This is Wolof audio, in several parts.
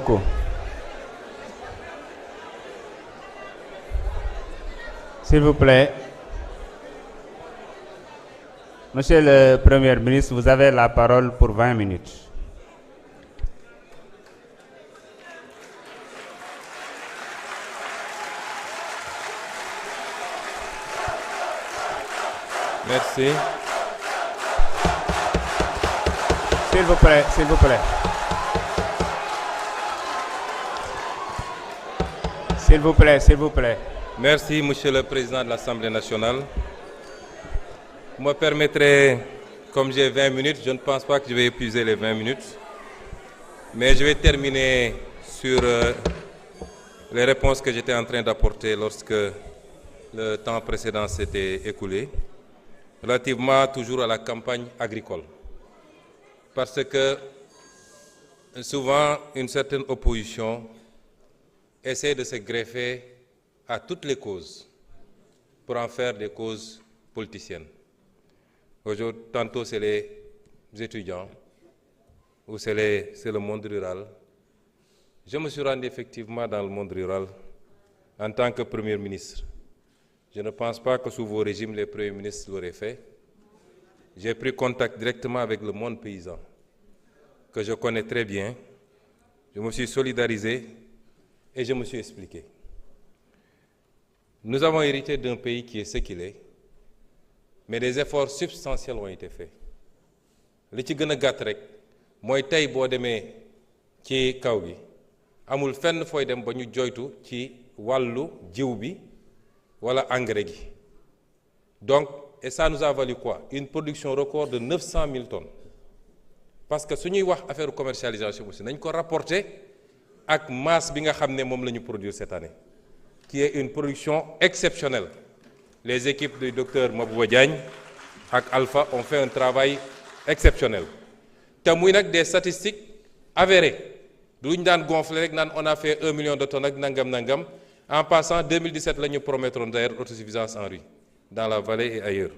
beaucoup. S'il vous plaît. Monsieur le Premier ministre, vous avez la parole pour 20 minutes. Merci. S'il vous plaît, s'il vous plaît. S'il vous plaît, s'il vous plaît. Merci, Monsieur le Président de l'Assemblée nationale. Vous me permettrez, comme j'ai 20 minutes, je ne pense pas que je vais épuiser les 20 minutes, mais je vais terminer sur les réponses que j'étais en train d'apporter lorsque le temps précédent s'était écoulé, relativement toujours à la campagne agricole. Parce que souvent, une certaine opposition essaie de se greffer à toutes les causes pour en faire des causes politiciennes. Aujourd'hui, tantôt c'est les étudiants ou c'est le monde rural. Je me suis rendu effectivement dans le monde rural en tant que Premier ministre. Je ne pense pas que sous vos régimes, les premiers ministres l'auraient fait. J'ai pris contact directement avec le monde paysan, que je connais très bien. Je me suis solidarisé et je me suis expliqué. Nous avons hérité d'un pays qui est ce qu'il est, mais des efforts substantiels ont été faits. li ci gën a gàtt rek mooy tey boo demee ci kaw gi amul fenn fooy dem ba ñu joytu ci wàllu jiw bi wala engrais gi. Donc, et ça nous a valu quoi? Une production record de 900 000 tonnes. Parce que su ñuy wax affaire commercialisation aussi nañ ko rapporter ak masse bi nga xam ne moom la ñu produire cette année, qui est une production exceptionnelle. Les équipes du docteur Mabouba Diagne ak Alpha ont fait un travail exceptionnel. te muy nag des statistiques avérées du ñu daan gonfler rek naan on a fait 1 million de tonnes ak nangam. En passant, 2017 la ñu promettrons d'ailleurs autosuffisance en riz dans la vallée et ailleurs.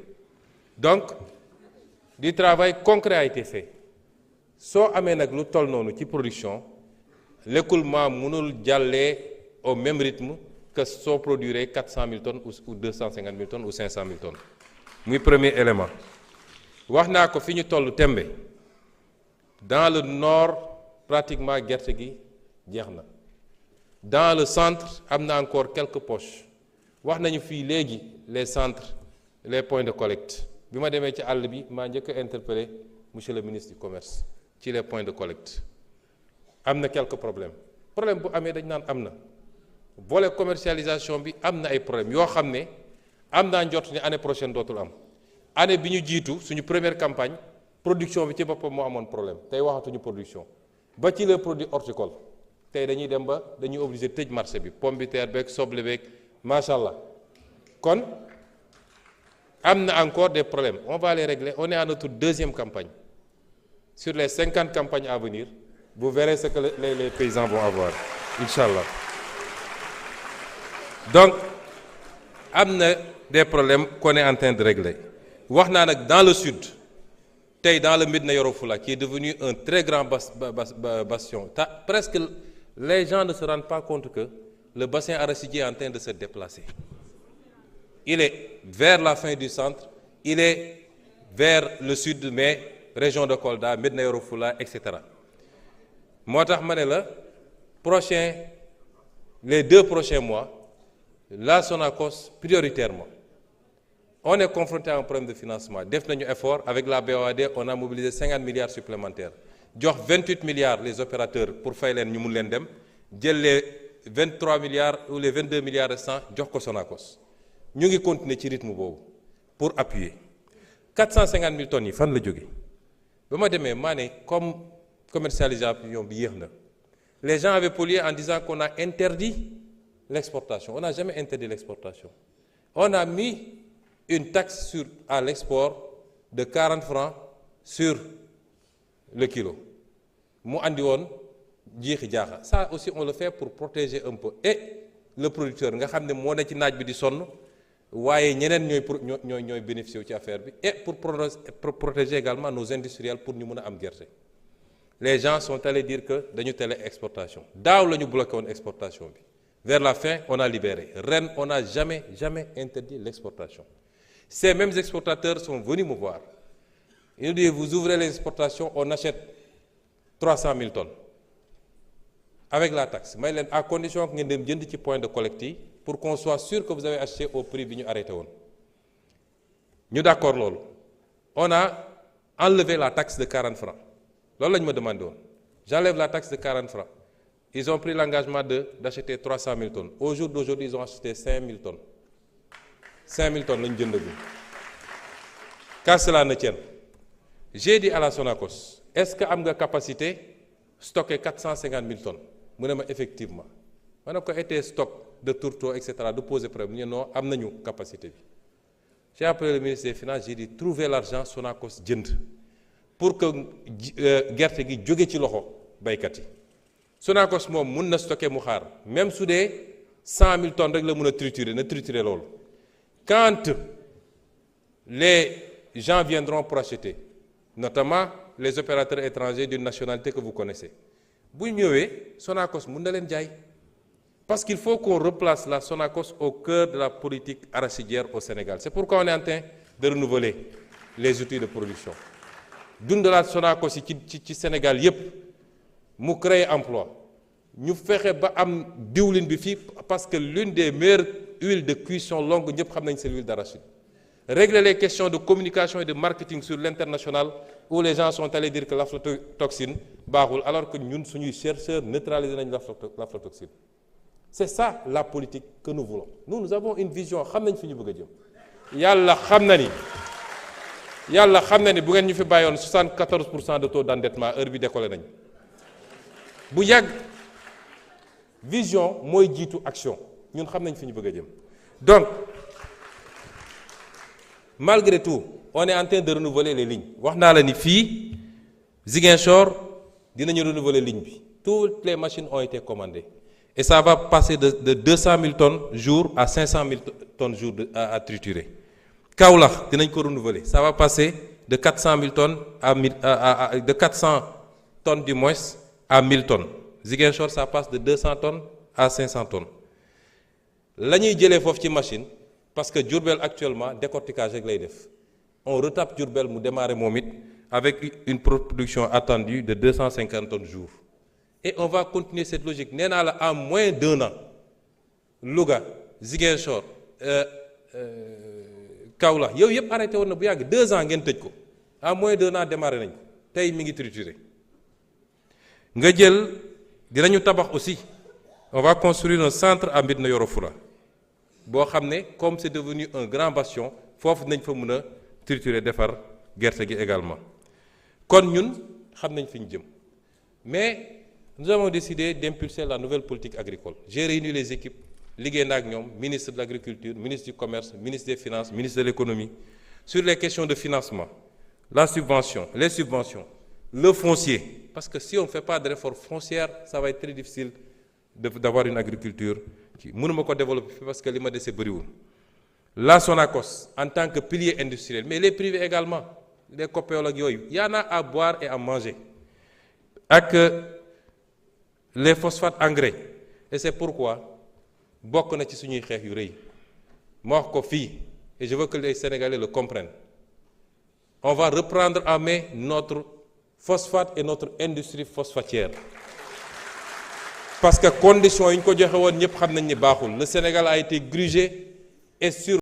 Donc du travail concret a été fait. soo amee nag lu toll noonu ci production l'écoulement mënul jàllee au même rythme que soo produire 400 000 tonnes ou 250 000 tonnes ou 500 000 tonnes. muy premier élément. wax naa ko fi ñu toll tembe dans le nord pratiquement gerte gi jeex na. Dans le centre am na encore quelques poches wax nañu fii léegi les centres les points de collecte bi ma demee ci àll bi maa njëkk a interpellé monsieur le ministre du commerce ci les points de collecte. am na quelques problèmes bu amee dañ naan am na volet commercialisation bi am na ay problèmes yoo xam ne am naa njort ne année prochaine dootul am. année bi ñu jiitu suñu première campagne production bi ci boppam moo amoon problème tey waxatuñu production ba ci les produits horticoles tey dañuy dem ba dañuy obligé tëj marché bi pomme de terre beeg soble beeg macha allah. kon am na encore des problèmes on va les régler. On est à notre deuxième campagne. Sur les 50 campagnes à venir, vous verrez ce que les paysans vont avoir, Inch'Allah. Donc, am na des problèmes qu'on est en train de régler. wax naa nag dans le sud tey dans le Médina Yoro Foulah qui est devenu un très grand bastion. Presque les gens ne se rendent pas compte que le bassin arachidier est en train de se déplacer. Il est vers la fin du centre, il est vers le sud, mais région de Kolda, Médina Yoro Foulah, etc. moo tax ma ne la les 2 prochains mois la Sonacos prioritairement. On est confronté à un problème de financement. Def nañu effort avec la BOAD, on a mobilisé 50 milliards supplémentaires. jox 28 milliards les opérateurs pour fay leen ñu mun leen dem jël les 23 milliards ou les 22 milliards restants jox ko Sonacos. ñu ngi continuer ci rythme boobu pour appuyer. 450 000 tonnes yi fan la jóge ba ma demee maa ne comme commercialisation bi yéex na. Les gens avaient pollué en disant qu'on a interdit l'exportation. On n'a jamais interdit l'exportation. On a mis une taxe à l'export de 40 francs sur le kilo. mu andi woon jiixi jaaxa. Ça aussi on le fait pour protéger un peu et le producteur nga xam ne moo ne ci naaj bi di sonn waaye ñeneen ñooy bénéficier wu ci affaire bi et pour protéger également nos industriels pour ñu mën a am gerte. les gens sont allés dire que dañu télé exportation daaw la ñu bloqué woon exportation bi vers la fin on a libéré ren on n'a jamais interdit l'exportation. Ces mêmes exportateurs sont venus me voir. Ils nous disent vous ouvrez les exportations on achète 300 000 tonnes avec la taxe may leen à condition que ngeen dem jënd ci point de collecte yi pour qu'on soit sûr que vous avez acheté au prix bi ñu arrêté woon ñu d'accord loolu on a enlevé la taxe de 40 francs loolu la ñu ma demandé woon j'enlève la taxe de 40 francs ils ont pris l'engagement d'acheter 300 000 tonnes au jour d'aujourd'hui ils ont acheté 5 000 tonnes 5 000 tonnes la ñu jëndagum qu'à cela ne tienne j'ai dit à la Sonacos est-ce que am nga capacité stocker 450 000 tonnes mu ne ma effectivement ma ne ko été stock de tourteaux et cetera de poser problème ñu non am nañu capacité bi j'ai appelé le ministre des Finances j'ai dit trouver l'argent Sonacos jënd pour que gerte gi jóge ci loxo baykat yi Sonacos moom mun na stocker mu xaar même su dee 100 000 tonnes rek la mun a triturer na triturer loolu quand les gens viendront pour acheter notamment les opérateurs étrangers d'une nationalité que vous connaissez bu ñëwee Sonacos mun na leen jaay parce qu'il faut qu'on replace la Sonacos au cœur de la politique arachidière au Sénégal c'est pourquoi on est en train de renouveler les outils de production dundalaat Sonacos yi ci Sénégal yépp mu créer emploi ñu fexe ba am diwlin bi fii parce que l'une des meilleures huiles de cuisson longue ñëpp xam nañ c'est l'huile d'arachide régler les questions de communication et de marketing sur l'international où les gens sont allés dire que l'aflatoxine baaxul alors que ñun suñuy chercheurs neutraliser nañ l'aflatoxine c'est ça la politique que nous voulons nous avons une vision xam nañ fi ñu bëgg a jëm yàlla xam na ni bu ngeen ñu fi bàyyoon 74% de taux d'endettement heure bi décollé nañ bu yàgg vision mooy jiitu action ñun xam nañ fi ñu bëgg a jëm donc malgré tout on est en train de renouveler les lignes wax naa la ni fii Ziguinchor dinañu renouveler ligne bi toutes les machines ont été commandées et ça va passer de 200 000 tonnes jour à 500 000 tonnes jour à triturer Kaolack dinañ ko renouveler ça va passer de 400 000 tonnes de 400 tonnes du moins à 1000 tonnes Ziguinchor ça passe de 200 tonnes à 500 tonnes la ñuy jëlee foofu ci machine parce que Diourbel actuellement décortiquage rek lay def on retape Diourbel mu démarrer moom it avec une production attendue de 250 tonnes jour et on va continuer cette logique nee naa la en moins d'1 an Louga Ziguinchor Kaolack yow yëpp arrêté woon na bu yàgg 2 ans ngeen tëj ko en moins d'1 an démarré nañ ko tey mi ngi trituré nga jël dinañu tabax aussi on va construire un centre à Médina Yoro Foulah boo xam ne comme c'est devenu un grand bastion foofu nañ fa mën a triturer defar gerte gi également kon ñun xam nañ fi ñu jëm mais nous avons décidé d'impulser la nouvelle politique agricole j'ai réuni les équipes liggéey na ak ñoom ministre de l'agriculture ministre du commerce ministre des finances ministre de l'économie sur les questions de financement la subvention les subventions le foncier parce que si on ne fait pas de réforme foncière ça va être très difficile d'avoir une agriculture qui mënuma ko développer parce que li ma dese bëriwul la Sonacos en tant que pilier industriel mais les privés également les COPEOL ak yooyu y en a à boire et à manger ak les phosphates engrais et c'est pourquoi bokk na ci suñuy xeex yu rëy ma wax ko fii et je veux que les Sénégalais le comprennent on va reprendre en main notre phosphate et notre industrie phosphatière parce que conditions yi ñu ko joxe woon ñëpp xam nañ ni baaxul le Sénégal a été grugé et sur